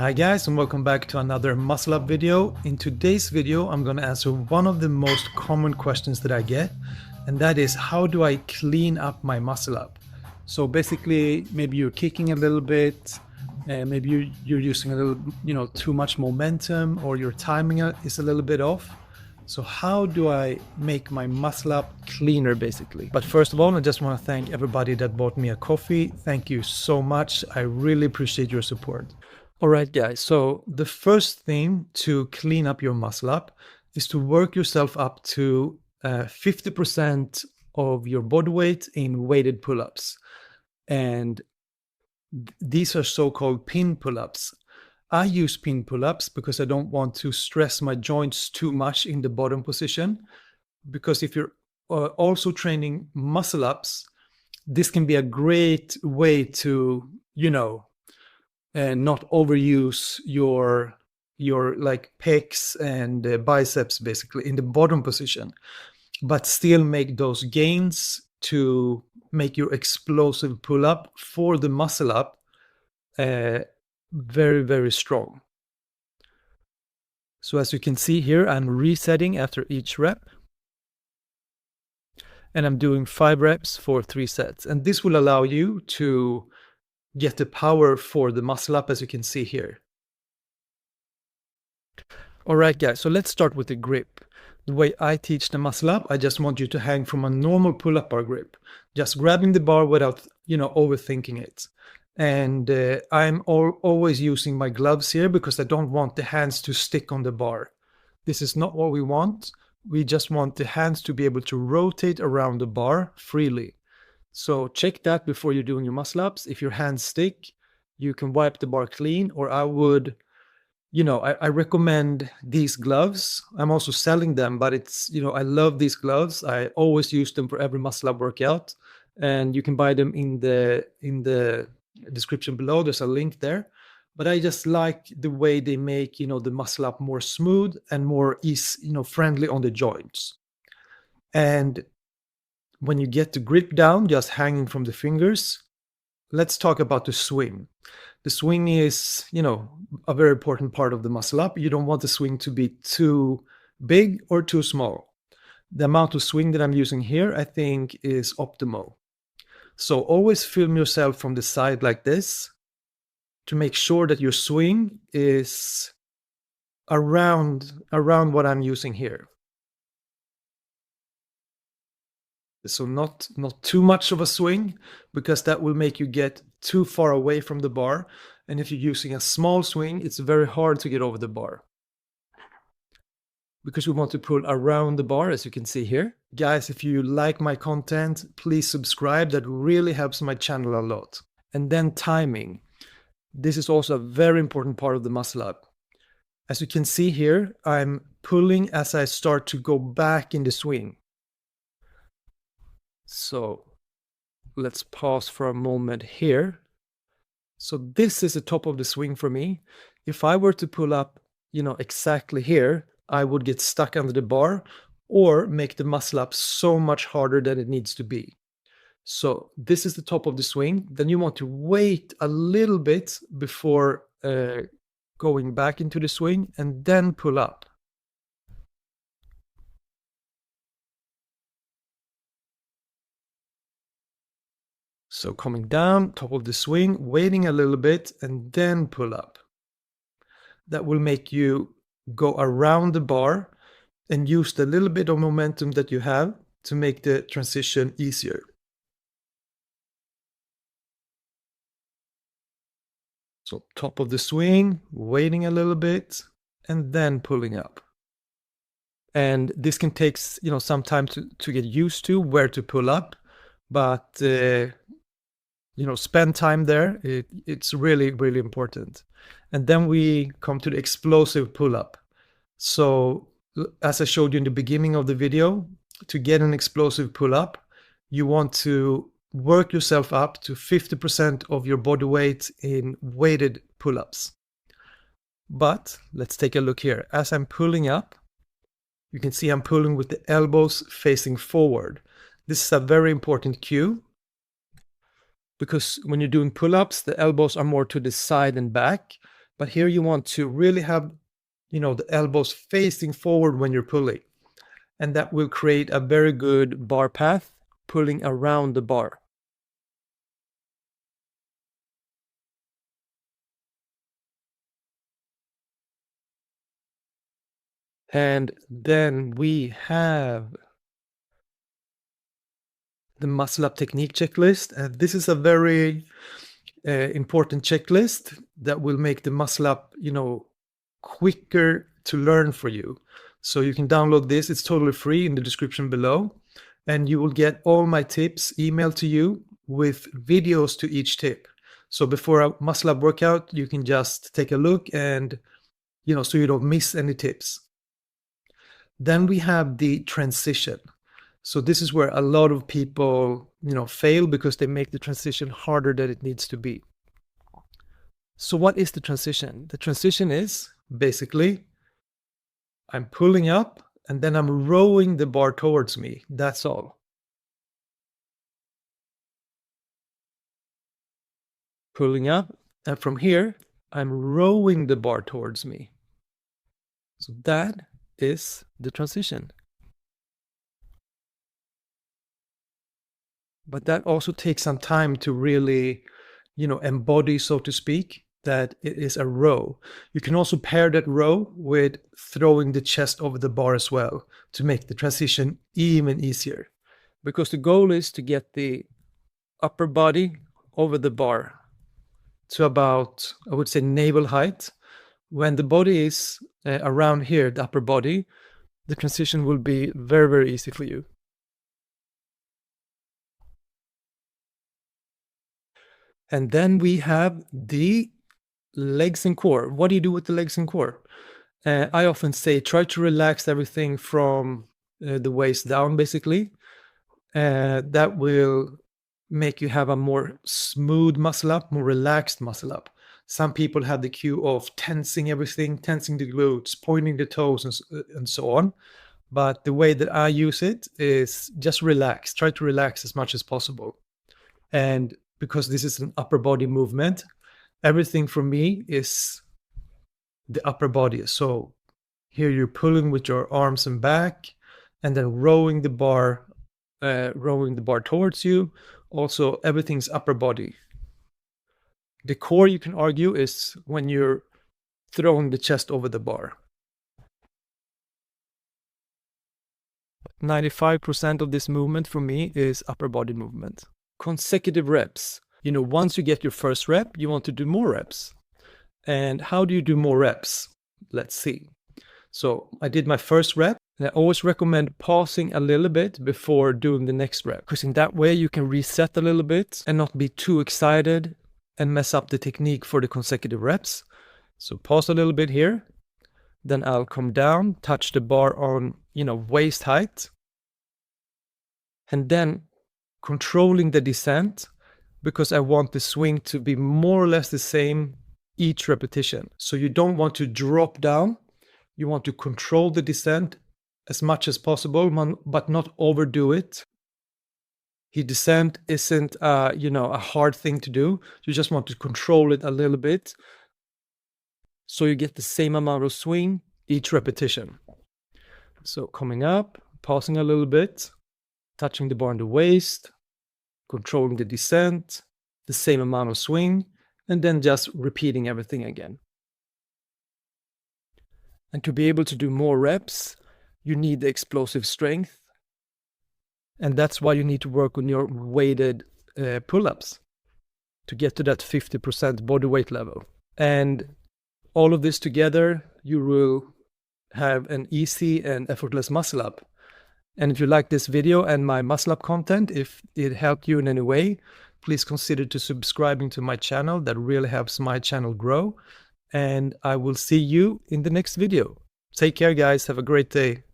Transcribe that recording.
Hi guys, and welcome back to another muscle up video. In today's video, I'm going to answer one of the most common questions that I get, and that is, how do I clean up my muscle up? So basically, maybe you're kicking a little bit, maybe you're using a little, too much momentum, or your timing is a little bit off. So how do I make my muscle up cleaner, basically? But first of all, I just want to thank everybody that bought me a coffee. Thank you so much. I really appreciate your support. All right, guys. So the first thing to clean up your muscle up is to work yourself up to 50% of your body weight in weighted pull-ups. And these are so-called pin pull-ups. I use pin pull-ups because I don't want to stress my joints too much in the bottom position. Because if you're also training muscle ups, this can be a great way to, and not overuse your like pecs and biceps basically in the bottom position, but still make those gains to make your explosive pull up for the muscle up very, very strong. So as you can see here, I'm resetting after each rep, and I'm doing 5 reps for 3 sets, and this will allow you to get the power for the muscle up, as you can see here. All right, guys, so let's start with the grip. The way I teach the muscle up, I just want you to hang from a normal pull-up bar grip, just grabbing the bar without, overthinking it. And I'm always using my gloves here because I don't want the hands to stick on the bar. This is not what we want. We just want the hands to be able to rotate around the bar freely. So check that before you're doing your muscle ups. If your hands stick, you can wipe the bar clean, or I would, I recommend these gloves. I'm also selling them, but it's, I love these gloves. I always use them for every muscle up workout, and you can buy them in the description below. There's a link there. But I just like the way they make, the muscle up more smooth and more friendly on the joints. And when you get the grip down, just hanging from the fingers, let's talk about the swing. The swing is, a very important part of the muscle up. You don't want the swing to be too big or too small. The amount of swing that I'm using here, I think, is optimal. So always film yourself from the side like this to make sure that your swing is around what I'm using here. So not too much of a swing, because that will make you get too far away from the bar. And if you're using a small swing, it's very hard to get over the bar, because we want to pull around the bar, as you can see here. Guys, if you like my content, please subscribe. That really helps my channel a lot. And then timing. This is also a very important part of the muscle up. As you can see here, I'm pulling as I start to go back in the swing. So let's pause for a moment here. So this is the top of the swing for me. If I were to pull up, exactly here, I would get stuck under the bar or make the muscle up so much harder than it needs to be. So this is the top of the swing. Then you want to wait a little bit before going back into the swing and then pull up. So coming down, top of the swing, waiting a little bit, and then pull up. That will make you go around the bar and use the little bit of momentum that you have to make the transition easier. So top of the swing, waiting a little bit, and then pulling up. And this can take, some time to get used to where to pull up, but spend time there. It's really, really important. And then we come to the explosive pull-up. So as I showed you in the beginning of the video, to get an explosive pull-up, you want to work yourself up to 50% of your body weight in weighted pull-ups. But let's take a look here. As I'm pulling up, you can see I'm pulling with the elbows facing forward. This is a very important cue, because when you're doing pull-ups, the elbows are more to the side and back. But here you want to really have, the elbows facing forward when you're pulling. And that will create a very good bar path, pulling around the bar. And then we have the muscle up technique checklist. And this is a very important checklist that will make the muscle up, quicker to learn for you. So you can download this. It's totally free in the description below. And you will get all my tips emailed to you with videos to each tip. So before a muscle up workout, you can just take a look and, so you don't miss any tips. Then we have the transition. So this is where a lot of people, fail because they make the transition harder than it needs to be. So what is the transition? The transition is basically I'm pulling up and then I'm rowing the bar towards me. That's all. Pulling up, and from here, I'm rowing the bar towards me. So that is the transition. But that also takes some time to really, embody, so to speak, that it is a row. You can also pair that row with throwing the chest over the bar as well to make the transition even easier. Because the goal is to get the upper body over the bar to about, I would say, navel height. When the body is around here, the upper body, the transition will be very, very easy for you. And then we have the legs and core. What do you do with the legs and core? I often say try to relax everything from the waist down, basically. That will make you have a more smooth muscle up, more relaxed muscle up. Some people have the cue of tensing everything, tensing the glutes, pointing the toes, and so on. But the way that I use it is just relax. Try to relax as much as possible. And because this is an upper body movement, everything for me is the upper body. So here you're pulling with your arms and back, and then rowing the bar towards you. Also, everything's upper body. The core, you can argue, is when you're throwing the chest over the bar. 95% of this movement for me is upper body movement. Consecutive reps. Once you get your first rep, you want to do more reps. And how do you do more reps? Let's see. So I did my first rep. And I always recommend pausing a little bit before doing the next rep, because in that way you can reset a little bit and not be too excited and mess up the technique for the consecutive reps. So pause a little bit here. Then I'll come down, touch the bar on, waist height. And then controlling the descent, because I want the swing to be more or less the same each repetition. So you don't want to drop down. You want to control the descent as much as possible, but not overdo it. The descent isn't, a hard thing to do. You just want to control it a little bit, so you get the same amount of swing each repetition. So coming up, pausing a little bit, touching the bar on the waist, controlling the descent, the same amount of swing, and then just repeating everything again. And to be able to do more reps, you need the explosive strength. And that's why you need to work on your weighted pull-ups to get to that 50% body weight level. And all of this together, you will have an easy and effortless muscle up. And if you like this video and my muscle up content, if it helped you in any way, please consider to subscribing to my channel. That really helps my channel grow. And I will see you in the next video. Take care, guys. Have a great day.